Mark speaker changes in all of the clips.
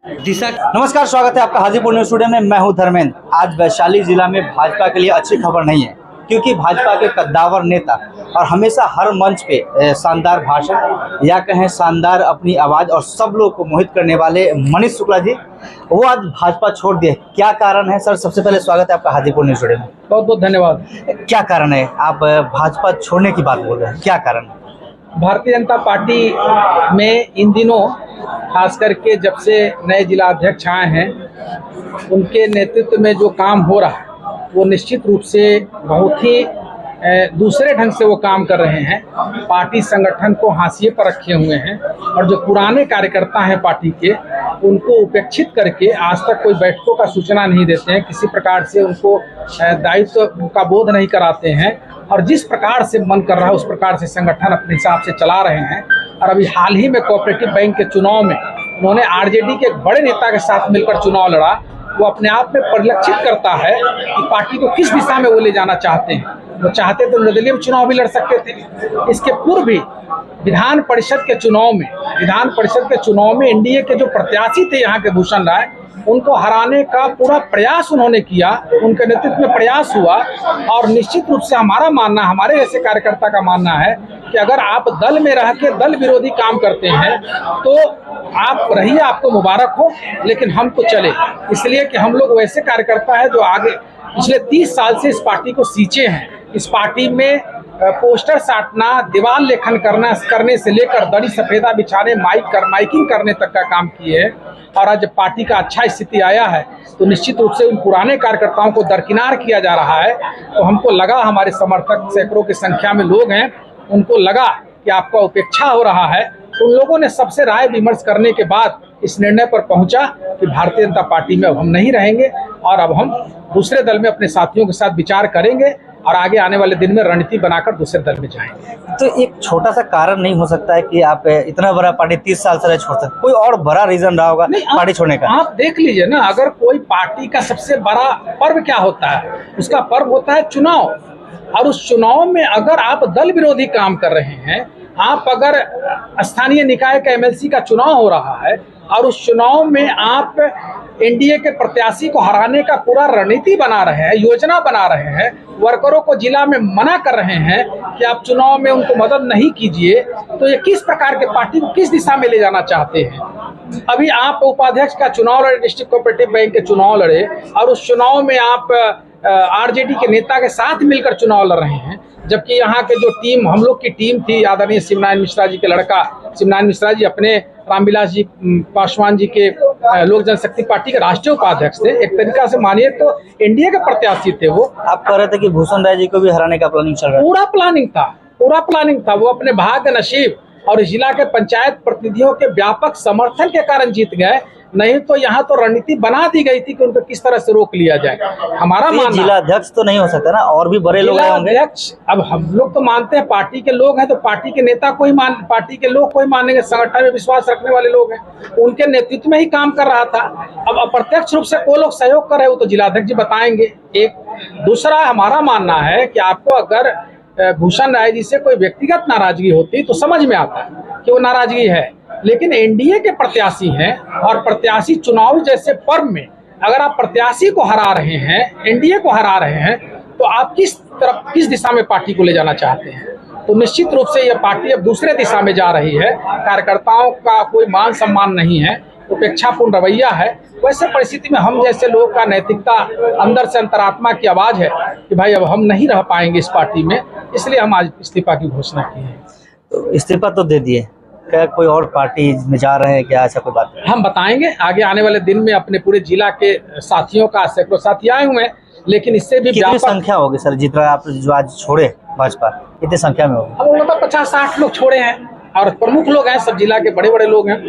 Speaker 1: दिशा। नमस्कार, स्वागत है आपका हाजीपुर न्यूज स्टूडियो में। मैं हूं धर्मेंद्र। आज वैशाली जिला में भाजपा के लिए अच्छी खबर नहीं है, क्योंकि भाजपा के कद्दावर नेता और हमेशा हर मंच पे शानदार भाषण या कहें शानदार अपनी आवाज़ और सब लोग को मोहित करने वाले मनीष शुक्ला जी, वो आज भाजपा छोड़ दिए। क्या कारण है सर? सबसे पहले स्वागत है आपका हाजीपुर न्यूज स्टूडियो में।
Speaker 2: बहुत बहुत धन्यवाद।
Speaker 1: क्या कारण है आप भाजपा छोड़ने की बात बोल रहे हैं? क्या कारण है?
Speaker 2: भारतीय जनता पार्टी में इन दिनों खास करके जब से नए जिला अध्यक्ष आए हैं, उनके नेतृत्व में जो काम हो रहा है वो निश्चित रूप से बहुत ही दूसरे ढंग से वो काम कर रहे हैं। पार्टी संगठन को हाशिए पर रखे हुए हैं और जो पुराने कार्यकर्ता हैं पार्टी के, उनको उपेक्षित करके आज तक कोई बैठकों का सूचना नहीं देते हैं, किसी प्रकार से उनको दायित्व का बोध नहीं कराते हैं और जिस प्रकार से मन कर रहा है उस प्रकार से संगठन अपने हिसाब से चला रहे हैं। और अभी हाल ही में कोऑपरेटिव बैंक के चुनाव में उन्होंने आरजेडी के एक बड़े नेता के साथ मिलकर चुनाव लड़ा। वो अपने आप में परिलक्षित करता है कि पार्टी को किस दिशा में वो ले जाना चाहते हैं। वो चाहते तो निर्दलीय में चुनाव भी लड़ सकते थे। इसके पूर्व भी विधान परिषद के चुनाव में एनडीए के जो प्रत्याशी थे यहाँ के भूषण राय, उनको हराने का पूरा प्रयास उन्होंने किया, उनके नेतृत्व में प्रयास हुआ। और निश्चित रूप से हमारा मानना, हमारे जैसे कार्यकर्ता का मानना है कि अगर आप दल में रह के दल विरोधी काम करते हैं तो आप रहिए, आपको मुबारक हो, लेकिन हम तो चले। इसलिए कि हम लोग वैसे कार्यकर्ता है जो आगे पिछले 30 साल से इस पार्टी को सींचे हैं। इस पार्टी में पोस्टर साटना, दीवार लेखन करने से लेकर दड़ी सफेदा बिछाने, माइकिंग करने तक का काम किए हैं। और आज जब पार्टी का अच्छा स्थिति आया है तो निश्चित रूप से उन पुराने कार्यकर्ताओं को दरकिनार किया जा रहा है। तो हमको लगा, हमारे समर्थक सैकड़ों की संख्या में लोग हैं, उनको लगा कि आपका उपेक्षा हो रहा है। तो उन लोगों ने सबसे राय विमर्श करने के बाद इस निर्णय पर पहुंचा कि भारतीय जनता पार्टी में अब हम नहीं रहेंगे और अब हम दूसरे दल में अपने साथियों के साथ विचार करेंगे और आगे आने वाले दिन में रणनीति बनाकर दूसरे दल में जाएंगे।
Speaker 1: तो एक छोटा सा कारण नहीं हो सकता है कि आप इतना बड़ा पार्टी 30 साल से छोड़ सकते? कोई और बड़ा रीजन रहा होगा पार्टी छोड़ने का?
Speaker 2: आप देख लीजिए ना, अगर कोई पार्टी का सबसे बड़ा पर्व क्या होता है, उसका पर्व होता है चुनाव। और उस चुनाव में अगर आप दल विरोधी काम कर रहे हैं, आप अगर स्थानीय निकाय का एमएलसी का चुनाव हो रहा है और उस चुनाव में आप एनडीए के प्रत्याशी को हराने का पूरा रणनीति बना रहे हैं, योजना बना रहे हैं, वर्करों को जिला में मना कर रहे हैं कि आप चुनाव में उनको मदद नहीं कीजिए, तो ये किस प्रकार के पार्टी को किस दिशा में ले जाना चाहते हैं? अभी आप उपाध्यक्ष का चुनाव लड़े, डिस्ट्रिक्ट कोऑपरेटिव बैंक के चुनाव लड़े और उस चुनाव में आप आरजेडी के नेता के साथ मिलकर चुनाव लड़ रहे हैं, जबकि यहाँ के जो टीम, हम लोग की टीम थी, आदरणीय शिवनारायण मिश्रा जी के लड़का शिवनारायण मिश्रा जी अपने रामविलास जी पासवान जी के लोक जनशक्ति पार्टी के राष्ट्रीय उपाध्यक्ष थे। एक तरीका से मानिए तो एनडीए के प्रत्याशी थे वो।
Speaker 1: आप कह रहे थे कि भूषण राय जी को भी हराने का प्लानिंग चल रहा है? पूरा प्लानिंग था। वो अपने भाग्य नसीब और जिला के पंचायत प्रतिनिधियों के व्यापक समर्थन के कारण जीत गए, नहीं तो यहाँ तो रणनीति बना दी गई थी कि उनको किस तरह से रोक लिया जाए। हमारा मानना, जिला अध्यक्ष तो नहीं हो सकता ना, और भी बड़े लोग होंगे।
Speaker 2: अध्यक्ष, अब हम लोग तो मानते हैं पार्टी के लोग हैं तो पार्टी के नेता को ही पार्टी के लोग को ही मानेंगे। संगठन में विश्वास रखने वाले लोग हैं, उनके नेतृत्व में ही काम कर रहा था। अब अप्रत्यक्ष रूप से कोई लोग सहयोग कर रहे हो तो जिलाध्यक्ष जी बताएंगे। एक दूसरा हमारा मानना है कि आपको अगर भूषण राय जी से कोई व्यक्तिगत नाराजगी होती तो समझ में आता है कि वो नाराजगी है, लेकिन एनडीए के प्रत्याशी हैं और प्रत्याशी चुनाव जैसे पर्व में अगर आप प्रत्याशी को हरा रहे हैं, एनडीए को हरा रहे हैं, तो आप किस दिशा में पार्टी को ले जाना चाहते हैं? तो निश्चित रूप से यह पार्टी अब दूसरे दिशा में जा रही है। कार्यकर्ताओं का कोई मान सम्मान नहीं है, उपेक्षापूर्ण रवैया है। वैसे परिस्थिति में हम जैसे लोगों का नैतिकता अंदर से अंतरात्मा की आवाज है कि भाई अब हम नहीं रह पाएंगे इस पार्टी में, इसलिए हम आज इस्तीफा की घोषणा की है।
Speaker 1: तो इस्तीफा तो दे दिए, क्या कोई और पार्टी में जा रहे हैं क्या? ऐसा कोई बात
Speaker 2: हम बताएंगे आगे आने वाले दिन में। अपने पूरे जिला के साथियों का सैकड़ों साथी आए हुए हैं, लेकिन इससे भी
Speaker 1: कितनी संख्या होगी सर जितना आप जो आज छोड़े भाजपा, कितनी संख्या में होगी?
Speaker 2: हम मतलब 50-60 लोग छोड़े हैं और प्रमुख लोग हैं, सब जिला के बड़े बड़े लोग हैं।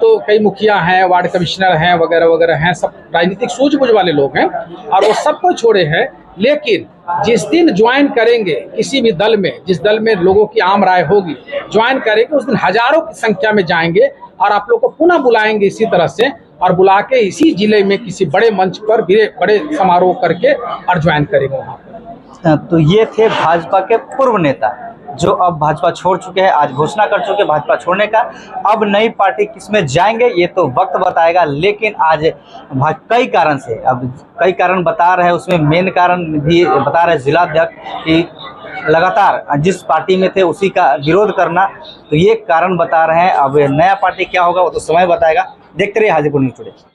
Speaker 2: तो कई मुखिया हैं, वार्ड कमिश्नर हैं, वगैरह वगैरह हैं, सब राजनीतिक सूझबूझ वाले लोग हैं और वो सबको छोड़े हैं। लेकिन जिस दिन ज्वाइन करेंगे किसी भी दल में, जिस दल में लोगों की आम राय होगी, ज्वाइन करेंगे उस दिन हजारों की संख्या में जाएंगे और आप लोग को पुनः बुलाएंगे इसी तरह से, और बुला के इसी जिले में किसी बड़े मंच पर बड़े समारोह करके और ज्वाइन करेंगे वहाँ पर।
Speaker 1: तो ये थे भाजपा के पूर्व नेता जो अब भाजपा छोड़ चुके हैं, आज घोषणा कर चुके हैं भाजपा छोड़ने का। अब नई पार्टी किसमें जाएंगे ये तो वक्त बताएगा, लेकिन आज कई कारण से, अब कई कारण बता रहे हैं, उसमें मेन कारण भी बता रहे जिला अध्यक्ष कि लगातार जिस पार्टी में थे उसी का विरोध करना, तो ये कारण बता रहे हैं। अब नया पार्टी क्या होगा वो तो समय बताएगा। देखते रहिए हाजीपुर न्यूज़ टुडे।